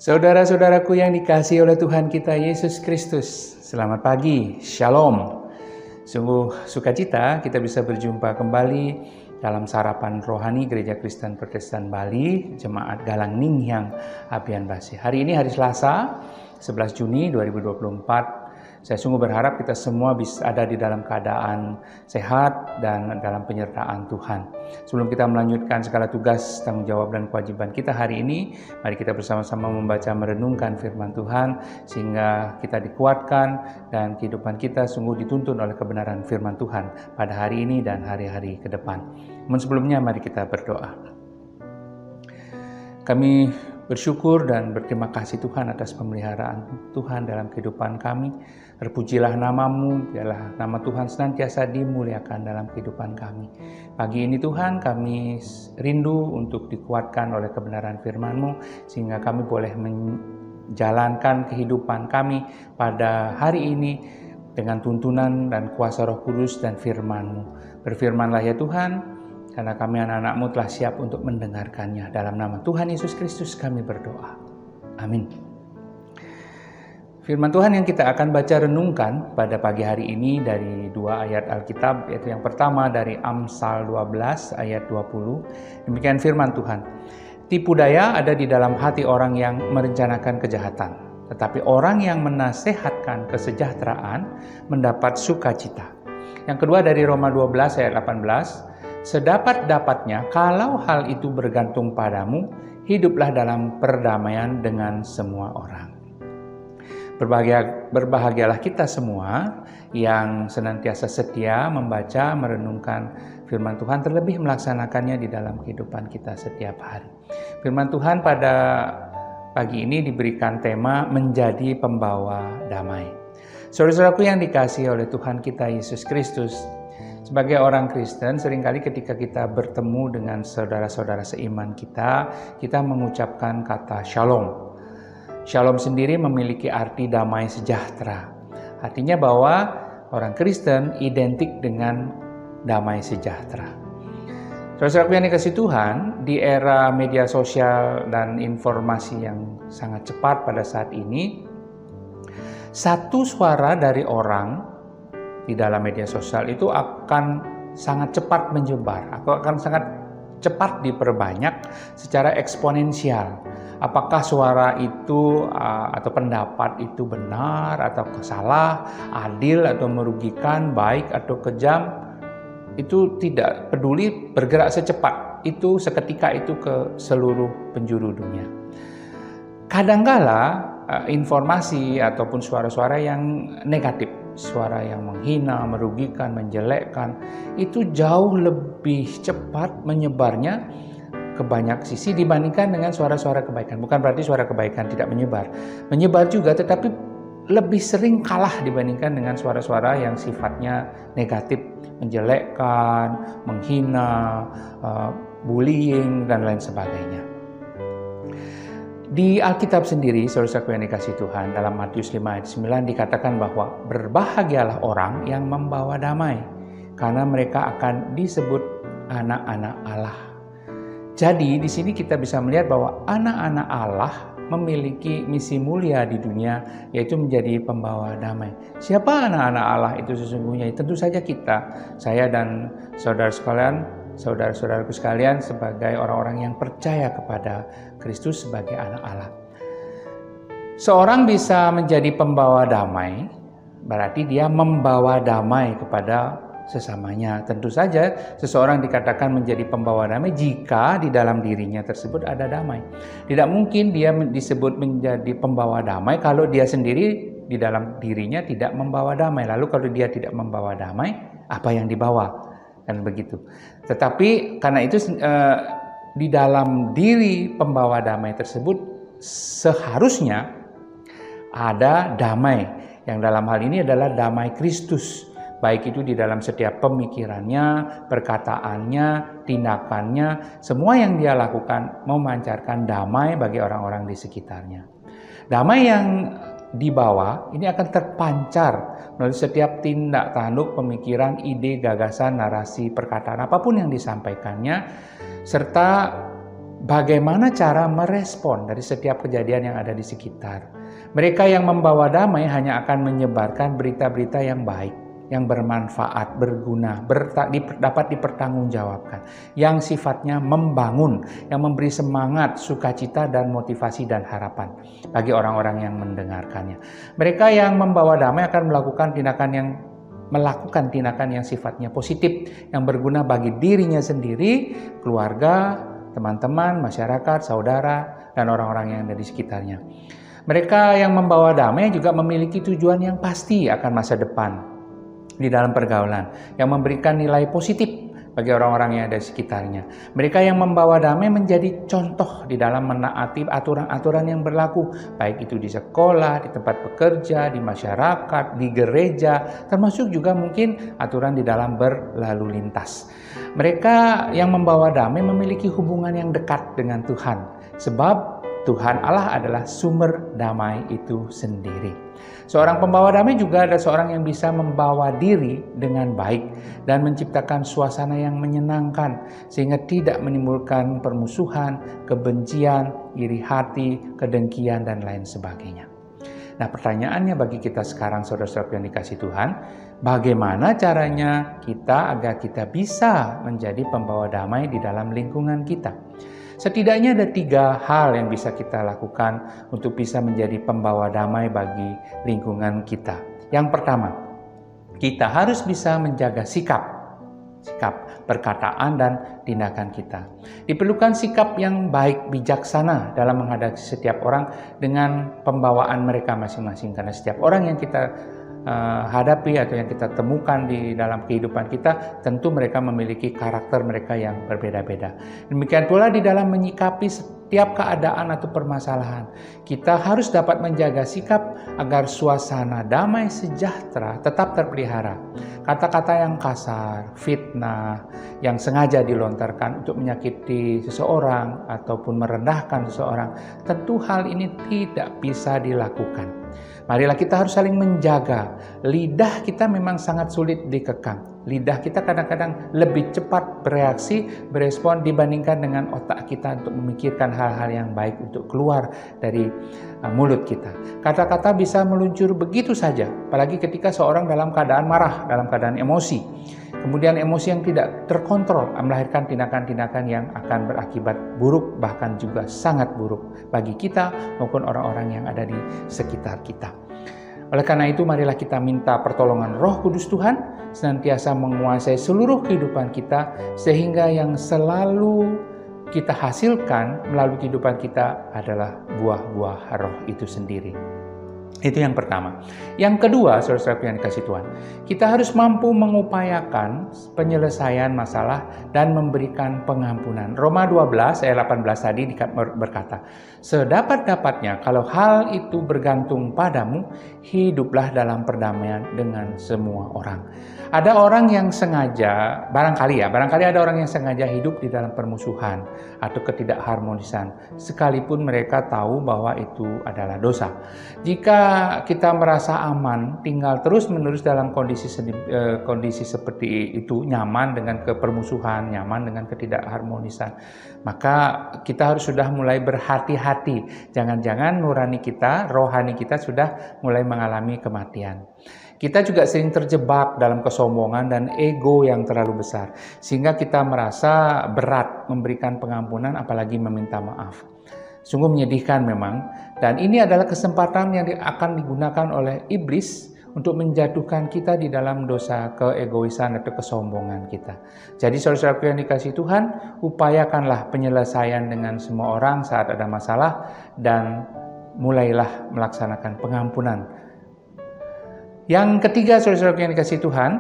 Saudara-saudaraku yang dikasihi oleh Tuhan kita Yesus Kristus, selamat pagi, Shalom. Sungguh sukacita kita bisa berjumpa kembali dalam sarapan rohani Gereja Kristen Protestan Bali, Jemaat Galang Ningyang Apian Base. Hari ini hari Selasa, 11 Juni 2024. Saya sungguh berharap kita semua bisa ada di dalam keadaan sehat dan dalam penyertaan Tuhan. Sebelum kita melanjutkan segala tugas, tanggung jawab dan kewajiban kita hari ini, mari kita bersama-sama membaca merenungkan firman Tuhan sehingga kita dikuatkan dan kehidupan kita sungguh dituntun oleh kebenaran firman Tuhan pada hari ini dan hari-hari ke depan. Namun sebelumnya mari kita berdoa. Kami bersyukur dan berterima kasih Tuhan atas pemeliharaan Tuhan dalam kehidupan kami. Terpujilah namamu, biarlah nama Tuhan senantiasa dimuliakan dalam kehidupan kami. Pagi ini Tuhan, kami rindu untuk dikuatkan oleh kebenaran firman-Mu, sehingga kami boleh menjalankan kehidupan kami pada hari ini dengan tuntunan dan kuasa Roh Kudus dan firman-Mu. Berfirmanlah ya Tuhan, karena kami anak-anak-Mu telah siap untuk mendengarkannya. Dalam nama Tuhan Yesus Kristus kami berdoa. Amin. Firman Tuhan yang kita akan baca renungkan pada pagi hari ini dari dua ayat Alkitab, yaitu yang pertama dari Amsal 12 ayat 20. Demikian firman Tuhan. Tipu daya ada di dalam hati orang yang merencanakan kejahatan, tetapi orang yang menasehatkan kesejahteraan mendapat sukacita. Yang kedua dari Roma 12 ayat 18. Sedapat-dapatnya, kalau hal itu bergantung padamu, hiduplah dalam perdamaian dengan semua orang. Berbahagialah kita semua yang senantiasa setia membaca, merenungkan firman Tuhan, terlebih melaksanakannya di dalam kehidupan kita setiap hari. Firman Tuhan pada pagi ini diberikan tema menjadi pembawa damai. Saudara-saudaraku yang dikasihi oleh Tuhan kita Yesus Kristus, sebagai orang Kristen, seringkali ketika kita bertemu dengan saudara-saudara seiman kita mengucapkan kata shalom. Shalom sendiri memiliki arti damai sejahtera. Artinya bahwa orang Kristen identik dengan damai sejahtera. Saudara-saudaraku yang dikasihi Tuhan, di era media sosial dan informasi yang sangat cepat pada saat ini, satu suara dari orang di dalam media sosial itu akan sangat cepat menyebar, akan sangat cepat diperbanyak secara eksponensial. Apakah suara itu atau pendapat itu benar atau salah, adil atau merugikan, baik atau kejam, itu tidak peduli, bergerak secepat itu seketika itu ke seluruh penjuru dunia. Kadangkala informasi ataupun suara-suara yang negatif, suara yang menghina, merugikan, menjelekkan, itu jauh lebih cepat menyebarnya ke banyak sisi dibandingkan dengan suara-suara kebaikan. Bukan berarti suara kebaikan tidak menyebar. Menyebar juga, tetapi lebih sering kalah dibandingkan dengan suara-suara yang sifatnya negatif, menjelekkan, menghina, bullying, dan lain sebagainya. Di Alkitab sendiri, saudara-saudaraku yang dikasihi Tuhan, dalam Matius 5 ayat 9 dikatakan bahwa berbahagialah orang yang membawa damai, karena mereka akan disebut anak-anak Allah. Jadi di sini kita bisa melihat bahwa anak-anak Allah memiliki misi mulia di dunia, yaitu menjadi pembawa damai. Siapa anak-anak Allah itu sesungguhnya? Tentu saja kita, saya dan saudara-saudaraku sekalian sebagai orang-orang yang percaya kepada Kristus sebagai anak Allah. Seorang bisa menjadi pembawa damai, berarti dia membawa damai kepada sesamanya. Tentu saja seseorang dikatakan menjadi pembawa damai jika di dalam dirinya tersebut ada damai. Tidak mungkin dia disebut menjadi pembawa damai kalau dia sendiri di dalam dirinya tidak membawa damai. Lalu kalau dia tidak membawa damai, apa yang dibawa? Kan begitu. Tetapi karena itu di dalam diri pembawa damai tersebut seharusnya ada damai, yang dalam hal ini adalah damai Kristus. Baik itu di dalam setiap pemikirannya, perkataannya, tindakannya, semua yang dia lakukan memancarkan damai bagi orang-orang di sekitarnya. Damai yang dibawa ini akan terpancar melalui setiap tindak tanduk, pemikiran, ide, gagasan, narasi, perkataan, apapun yang disampaikannya, serta bagaimana cara merespon dari setiap kejadian yang ada di sekitar. Mereka yang membawa damai hanya akan menyebarkan berita-berita yang baik, yang bermanfaat, berguna, dapat dipertanggungjawabkan, yang sifatnya membangun, yang memberi semangat, sukacita, dan motivasi dan harapan bagi orang-orang yang mendengarkannya. Mereka yang membawa damai akan melakukan tindakan yang sifatnya positif, yang berguna bagi dirinya sendiri, keluarga, teman-teman, masyarakat, saudara, dan orang-orang yang ada di sekitarnya. Mereka yang membawa damai juga memiliki tujuan yang pasti akan masa depan di dalam pergaulan, yang memberikan nilai positif bagi orang-orang yang ada di sekitarnya. Mereka yang membawa damai menjadi contoh di dalam menaati aturan-aturan yang berlaku, baik itu di sekolah, di tempat bekerja, di masyarakat, di gereja, termasuk juga mungkin aturan di dalam berlalu lintas. Mereka yang membawa damai memiliki hubungan yang dekat dengan Tuhan, sebab Tuhan Allah adalah sumber damai itu sendiri. Seorang pembawa damai juga ada seorang yang bisa membawa diri dengan baik dan menciptakan suasana yang menyenangkan sehingga tidak menimbulkan permusuhan, kebencian, iri hati, kedengkian, dan lain sebagainya. Nah, pertanyaannya bagi kita sekarang, saudara-saudara yang dikasihi Tuhan, bagaimana caranya kita agar kita bisa menjadi pembawa damai di dalam lingkungan kita? Setidaknya ada 3 hal yang bisa kita lakukan untuk bisa menjadi pembawa damai bagi lingkungan kita. Yang pertama, kita harus bisa menjaga sikap, perkataan, dan tindakan kita. Diperlukan sikap yang baik, bijaksana dalam menghadapi setiap orang dengan pembawaan mereka masing-masing. Karena setiap orang yang kita hadapi atau yang kita temukan di dalam kehidupan kita, tentu mereka memiliki karakter mereka yang berbeda-beda. Demikian pula di dalam menyikapi setiap keadaan atau permasalahan, kita harus dapat menjaga sikap agar suasana damai sejahtera tetap terpelihara. Kata-kata yang kasar, fitnah, yang sengaja dilontarkan untuk menyakiti seseorang ataupun merendahkan seseorang, tentu hal ini tidak bisa dilakukan. Marilah kita harus saling menjaga. Lidah kita memang sangat sulit dikekang. Lidah kita kadang-kadang lebih cepat bereaksi, berespon dibandingkan dengan otak kita untuk memikirkan hal-hal yang baik untuk keluar dari mulut kita. Kata-kata bisa meluncur begitu saja, apalagi ketika seorang dalam keadaan marah, dalam keadaan emosi. Kemudian emosi yang tidak terkontrol melahirkan tindakan-tindakan yang akan berakibat buruk, bahkan juga sangat buruk bagi kita maupun orang-orang yang ada di sekitar kita. Oleh karena itu, marilah kita minta pertolongan Roh Kudus Tuhan senantiasa menguasai seluruh kehidupan kita, sehingga yang selalu kita hasilkan melalui kehidupan kita adalah buah-buah Roh itu sendiri. Itu yang pertama. Yang kedua, saudara-saudara yang dikasihi Tuhan, kita harus mampu mengupayakan penyelesaian masalah dan memberikan pengampunan. Roma 12 ayat 18 tadi berkata, sedapat-dapatnya kalau hal itu bergantung padamu, hiduplah dalam perdamaian dengan semua orang. Ada orang yang sengaja, barangkali ada orang yang sengaja hidup di dalam permusuhan atau ketidakharmonisan, sekalipun mereka tahu bahwa itu adalah dosa. Jika kita merasa aman, tinggal terus-menerus dalam kondisi seperti itu, nyaman dengan kepermusuhan, nyaman dengan ketidakharmonisan, maka kita harus sudah mulai berhati-hati. Jangan-jangan nurani kita, rohani kita sudah mulai mengalami kematian. Kita juga sering terjebak dalam kesombongan dan ego yang terlalu besar, sehingga kita merasa berat memberikan pengampunan, apalagi meminta maaf. Sungguh menyedihkan memang, dan ini adalah kesempatan yang akan digunakan oleh iblis untuk menjatuhkan kita di dalam dosa keegoisan atau kesombongan kita. Jadi saudara-saudaraku yang dikasihi Tuhan, upayakanlah penyelesaian dengan semua orang saat ada masalah, dan mulailah melaksanakan pengampunan. Yang ketiga, saudara-saudara yang dikasihi Tuhan,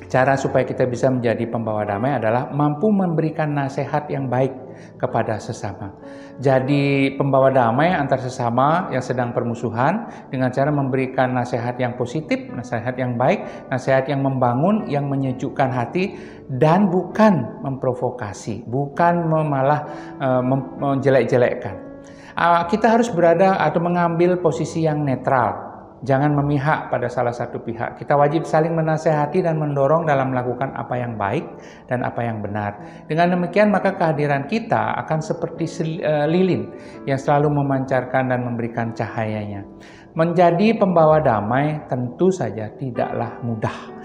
cara supaya kita bisa menjadi pembawa damai adalah mampu memberikan nasihat yang baik kepada sesama. Jadi pembawa damai antar sesama yang sedang permusuhan dengan cara memberikan nasihat yang positif, nasihat yang baik, nasihat yang membangun, yang menyejukkan hati, dan bukan memprovokasi, bukan malah menjelek-jelekkan. Kita harus berada atau mengambil posisi yang netral. jangan memihak pada salah satu pihak. Kita wajib saling menasehati dan mendorong dalam melakukan apa yang baik dan apa yang benar. Dengan demikian maka kehadiran kita akan seperti lilin yang selalu memancarkan dan memberikan cahayanya. Menjadi pembawa damai tentu saja tidaklah mudah.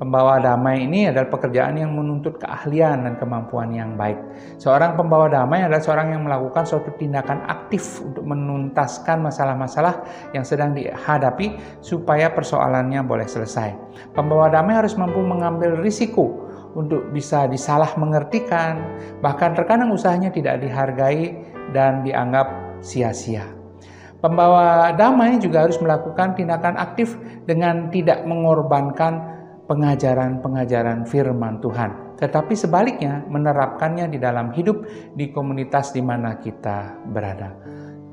Pembawa damai ini adalah pekerjaan yang menuntut keahlian dan kemampuan yang baik. Seorang pembawa damai adalah seorang yang melakukan suatu tindakan aktif untuk menuntaskan masalah-masalah yang sedang dihadapi supaya persoalannya boleh selesai. Pembawa damai harus mampu mengambil risiko untuk bisa disalah mengertikan, bahkan terkadang usahanya tidak dihargai dan dianggap sia-sia. Pembawa damai juga harus melakukan tindakan aktif dengan tidak mengorbankan pengajaran-pengajaran firman Tuhan, tetapi sebaliknya menerapkannya di dalam hidup di komunitas di mana kita berada.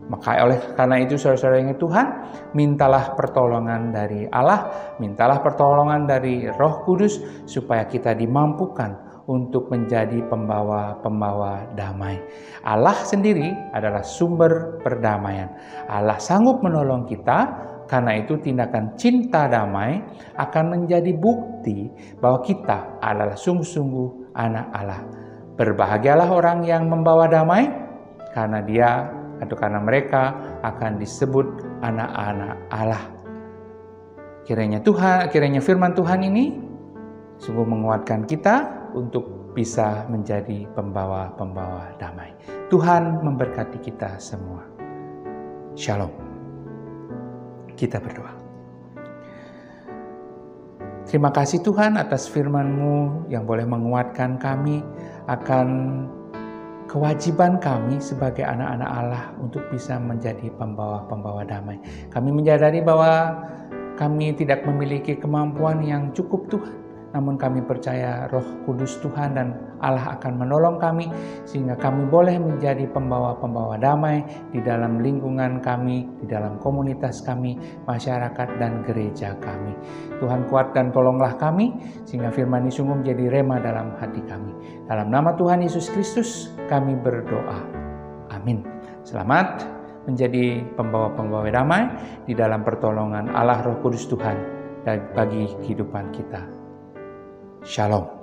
Maka karena itu saudara-saudara yang Tuhan, mintalah pertolongan dari Allah, mintalah pertolongan dari Roh Kudus supaya kita dimampukan untuk menjadi pembawa-pembawa damai. Allah sendiri adalah sumber perdamaian. Allah sanggup menolong kita. Karena itu tindakan cinta damai akan menjadi bukti bahwa kita adalah sungguh-sungguh anak Allah. Berbahagialah orang yang membawa damai, karena dia atau karena mereka akan disebut anak-anak Allah. Kiranya firman Tuhan ini sungguh menguatkan kita untuk bisa menjadi pembawa-pembawa damai. Tuhan memberkati kita semua. Shalom. Kita berdoa. Terima kasih Tuhan atas firman-Mu yang boleh menguatkan kami akan kewajiban kami sebagai anak-anak Allah untuk bisa menjadi pembawa-pembawa damai. Kami menyadari bahwa kami tidak memiliki kemampuan yang cukup Tuhan. Namun kami percaya Roh Kudus Tuhan dan Allah akan menolong kami sehingga kami boleh menjadi pembawa-pembawa damai di dalam lingkungan kami, di dalam komunitas kami, masyarakat dan gereja kami. Tuhan kuat dan tolonglah kami sehingga firman ini sungguh menjadi rema dalam hati kami. Dalam nama Tuhan Yesus Kristus kami berdoa. Amin. Selamat menjadi pembawa-pembawa damai di dalam pertolongan Allah Roh Kudus Tuhan bagi kehidupan kita. Shalom.